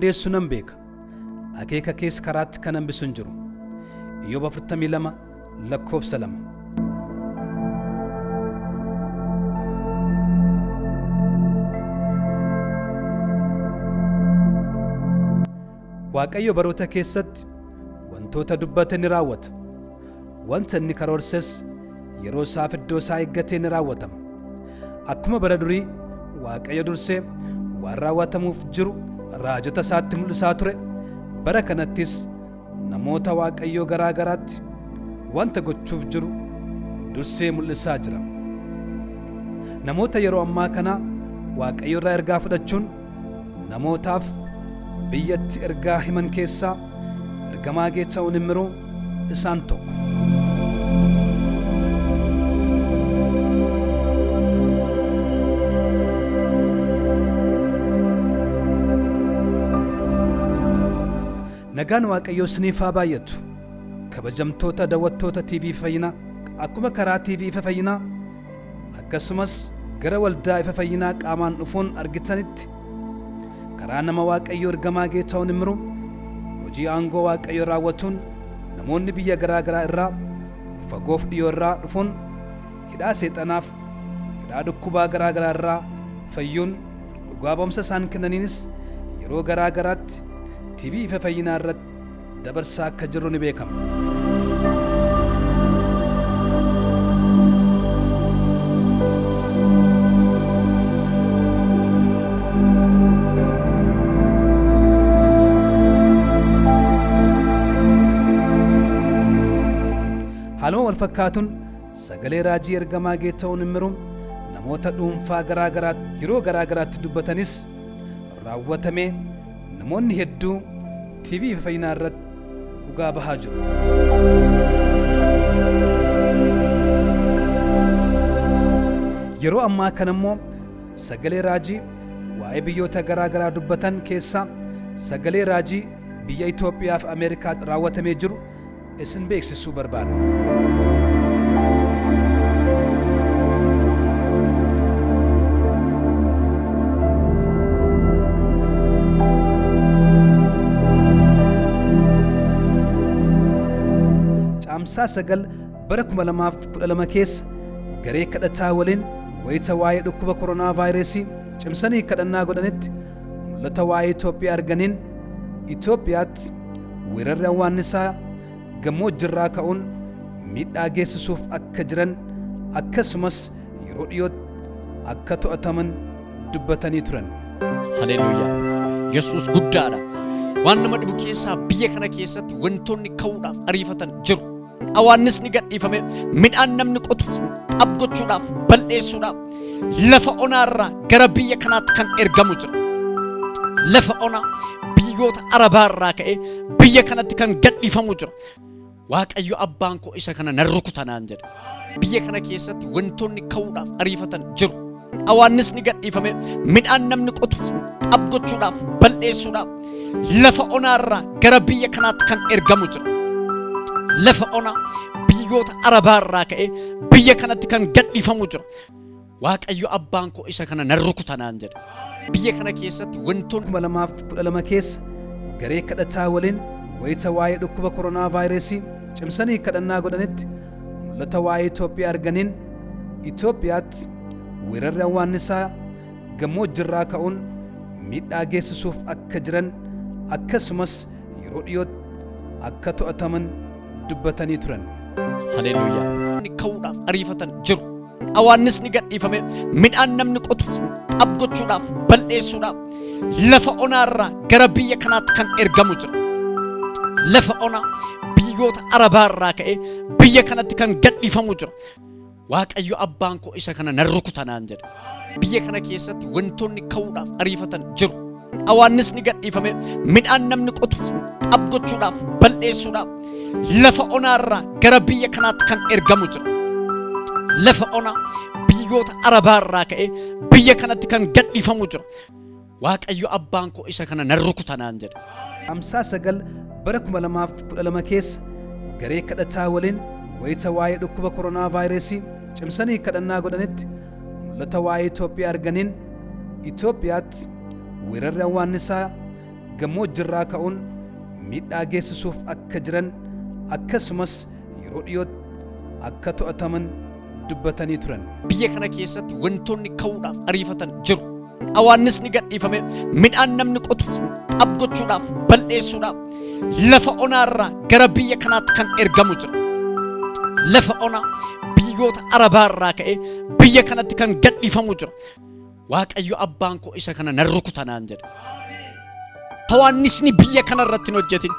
hundeessu nan beeka. Akeeka kees karaatti kan hambisu hin jiru. Iyyoob 42:2. Waaqayyo baroota keessatti wantoota dubbate ni raawwata. Wanta inni karoorses yeroo isaaf iddoo isaa eeggatee ni raawwatama. Akkuma bara durii Waaqayyo dursee waan raawwatamuuf jiru raajota isaatti mul'isaa ture, bara kanattis namoota Waaqayyo garaa garaatti wanta gochuuf jiru dursee mul'isaa jira. Namoota yeroo ammaa kana Waaqayyo irraa ergaa fudhachuun namootaaf biyyatti ergaa himan keessaa ergamaa Geetahuun Immiruu isaan tokko. Nagaan Waaqayyoo isiniif haa baay'atu. Kabajamtoota daawwattoota TV Fayyinaa, akkuma karaa TV Ifa Fayyinaa akkasumas gara waldaa Ifa Fayyinaa qaamaan dhufuun argitanitti karaa nama Waaqayyoo ergamaa Geetahuun Immiruu hojii aangoo Waaqayyoo raawwatuun namoonni biyya garaa garaa irraa fagoof dhiyoo irraa dhufuun hidhaa seexanaaf hidhaa dhukkubaa garaa garaa irraa fayyuun dhugaa ba'umsa isaan kennaniinis yeroo garaa garaatti TV Ifa Fayyinaa irratti dabarsaa akka jirru ni beekama. Haaluma wal fakkaatuun sagalee raajii ergamaa Geetahuun Immiruu namoota dhuunfaa garaa garaatti yeroo garaa garaatti dubbatanis raawwatamee namoonni hedduu TV Ifa Fayyinaa irratti dhugaa bahaa jiru. Yeroo ammaa kana immoo sagalee raajii waa'ee biyyoota garaa garaa dubbatan keessaa sagalee raajii biyya Itoophiyaa fi Ameerikaatti raawwatamee jiru isin beeksisuu barbaada. Caamsaa 9 bara 2012 keessa garee kadhataa waliin wayita waa'ee dhukkuba koronaa vaayirasii cimsanii kadhannaa godhanitti mul'ata waa'ee Itoophiyaa arganiin Itoophiyaatti weerarri awwaannisaa gammoojjirraa ka'uun miidhaa geessisuuf akka jiran akkasumas yeroo dhiyootti akka to'ataman dubbatanii turan. Haleluuyaa! Yesuus guddaadha. Waan nama dhibu keessaa biyya kana keessatti wantoonni ka'uudhaaf ariifatan jiru. Awwaannisni gadhiifame midhaan namni qotu abgochuudhaaf balleessuudhaaf lafa onaarraa gara biyya kanaatti kan ergamu jira. Lafa onaa biyyoota Arabaarraa ka'ee biyya kanatti kan gadhiifamu jira. Waaqayyo abbaan koo isa kana nan rukutanaan jedha. Biyya kana keessatti wantoonni ka'uudhaaf ariifatan jiru. Awwaannisni gadhiifame midhaan namni qotu abgochuudhaaf balleessuudhaaf lafa onaarraa gara biyya kanaatti kan ergamu jira. Lafa onaa biyyoota Arabaarraa ka'ee biyya kanatti kan gadhiifamu jira. Waaqayyo abbaan koo isa kana nan rukutanaan jedha. Biyya kana keessatti wantoonni 2012 keessa garee kadhataa waliin wayita waa'ee dhukkuba koronaa vaayirasii cimsanii kadhannaa godhanitti mul'ata waa'ee Itoophiyaa arganiin Itoophiyaatti weerarri awwaannisaa gammoojjirraa ka'uun miidhaa geessisuuf akka jiran akkasumas yeroo dhiyootti akka to'ataman dubbatanii turan. Haleluuyaa! Ka'uudhaaf ariifatan jiru. Awwaannisni gadhiifame midhaan namni qotu abgochuudhaaf balleessuudhaaf lafa onaarraa gara biyya kanaatti kan ergamu jira. Lafa onaa biyyoota Arabaarraa ka'ee biyya kanatti kan gadhiifamu jira. Waaqayyo abbaan koo isa kana nan rukutanaan jedha. Biyya kana keessatti wantoonni ka'uudhaaf ariifatan jiru. Awwaannisni gadhiifame midhaan namni qotu abgochuudhaaf balleessuudhaaf lafa onaarraa gara biyya kanaatti kan ergamu jira. Lafa onaa biyyoota Arabaarraa ka'ee biyya kanatti kan gadhiifamu jira. Waaqayyo abbaan koo isa kana nan rukutanaan jedha. Caamsaa 9 bara 2012 keessa garee kadhataa waliin wayita waa'ee dhukkuba koronaa vaayirasii cimsanii kadhannaa godhanitti mul'ata waa'ee Itoophiyaa arganiin Itoophiyaatti weerarri awwaannisaa gammoojjirraa ka'uun miidhaa geessisuuf akka jiran akkasumas yeroo dhiyootti akka to'ataman dubbatanii turan. Biyya kana keessatti wantoonni ka'uudhaaf ariifatan jiru. Awwaannisni gadhiifame midhaan namni qotu abgochuudhaaf balleessuudhaaf lafa onaarraa gara biyya kanaatti kan ergamu jira. Lafa onaa biyyoota Arabaarraa ka'ee biyya kanatti kan gadhiifamu jira. Waaqayyo abbaan koo isa kana nan rukuta naan jedhe. Awwaannisni biyya kana irratti hin hojjetin.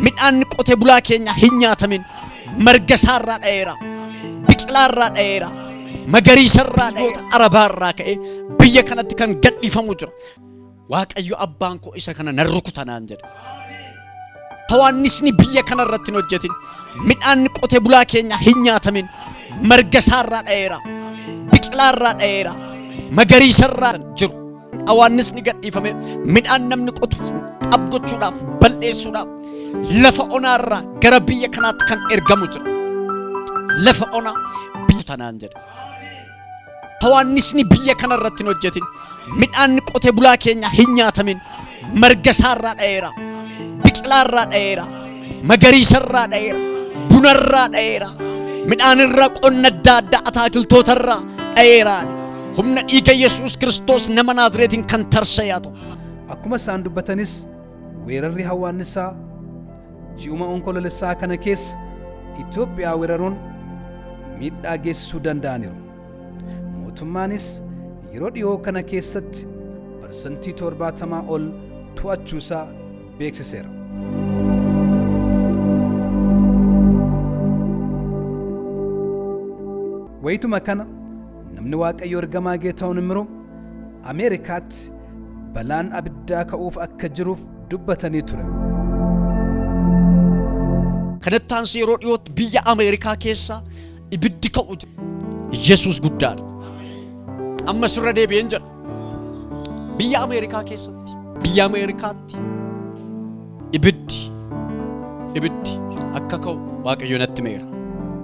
Midhaan qotee bulaa keenya hin nyaatamin. Marga isaarraa dha'eera. Biqilaarraa dha'eera. Magariisarraa dha'eera. Arabaarraa ka'ee biyya kanatti kan gadhiifamu jira. Waaqayyo abbaan koo isa kana nan rukuta naan jedhe. Awwaannisni biyya kana irratti hin hojjetin. Midhaan qotee bulaa keenya hin nyaatamin. Marga isaarraa dha'eera. Biqilaarraa dha'eera. Magariisarraa jiru. Awwaannisni gadhiifame midhaan namni qotu abgochuudhaaf balleessuudhaaf lafa onaarraa gara biyya kanaatti kan ergamu jira. Lafa onaa biyya tanaan jedha. Awwaannisni biyya kana irratti hin hojjetin. Midhaan qotee bulaa keenya hin nyaatamin. Marga isaarraa dha'eera. Biqilaarraa dha'eera. Magariisarraa dha'eera. Bunarraa dha'eera. Midhaan irraa qonna adda addaa ataakiltootarraa dha'eeraan. Humna dhiiga Yesuus Kiristoos nama Naazreetiin kan tarsa'aa ta'u. Akkuma isaan dubbatanis weerarri hawwaannisaa ji'uma onkoloolessaa kana keessa Itoophiyaa weeraruun miidhaa geessisuu danda'aniiru. Mootummaanis yeroo dhiyoo kana keessatti parsantii 70 ol to'achuusaa beeksiseera. Wayituma kana namni Waaqayyo ergamaa Geetahuun Imruu Ameerikaatti balaan abiddaa ka'uuf akka jiruuf dubbatanii ture. Kanattaan yeroo dhiyootti biyya Ameerikaa keessa ibiddi ka'u jira. Yesuus guddaadha. Amma sirra deebi'een jedha. Biyya Ameerikaa keessatti, biyya Ameerikaatti ibiddi akka ka'u Waaqayyo natti meera.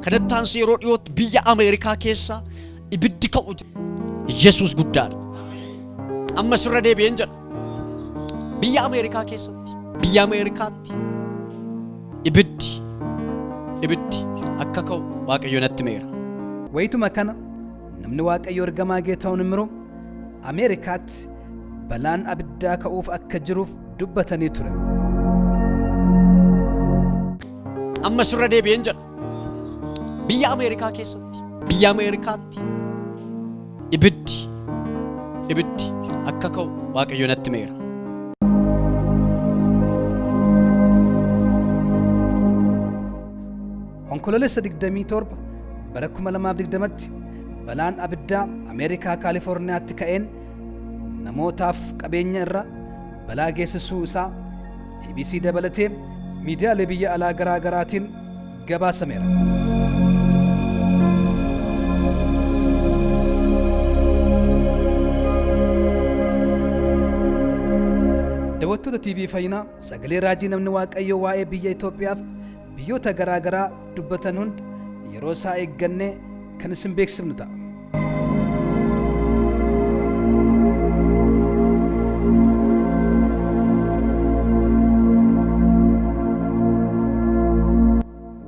Kanattaan yeroo dhiyootti biyya Ameerikaa keessa ibiddi ka'u jira. Yesuus guddaadha. Amma sirra deebi'een jedha. Biyya Ameerikaa keessatti, biyya Ameerikaatti ibiddi akka ka'u Waaqayyo natti meera. Wayituma kana namni Waaqayyo ergamaa Geetahuun Imruu Ameerikaatti balaan abiddaa ka'uuf akka jiruuf dubbatanii ture. Amma sirra deebi'een jedha. Biyya Ameerikaa keessatti, biyya Ameerikaatti ibiddi akka ka'u Waaqayyo natti meera. Onkoloolessa 27 bara 2020tti balaan abiddaa Ameerikaa Kaalifoorniyaatti ka'een namootaaf qabeenya irra balaa geessisuu isaa ABC dabalatee miidiyaalee biyya alaa garaa garaatiin gabaasameera. Daawwattoota TV Fayyinaa sagalee raajii namni Waaqayyo waa'ee biyya Itoophiyaaf biyyoota garaa garaa dubbatan hunda yeroo isaa eeggannee kan isin beeksifnu ta'a.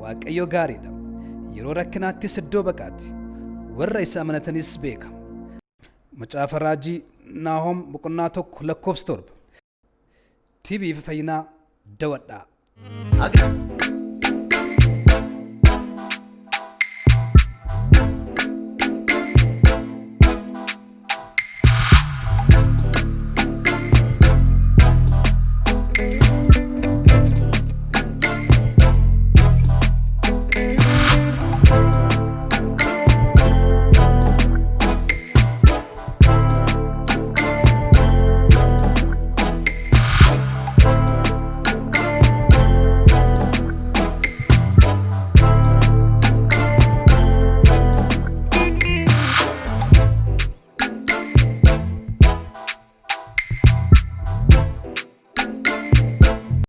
Waaqayyo gaariidha. Yeroo rakkinaattis iddoo baqaatti. Warra isa amanatanis beeka. Macaafa raajii Naahom boqonnaa 1:7 TV Fayyinaa daawwadhaa.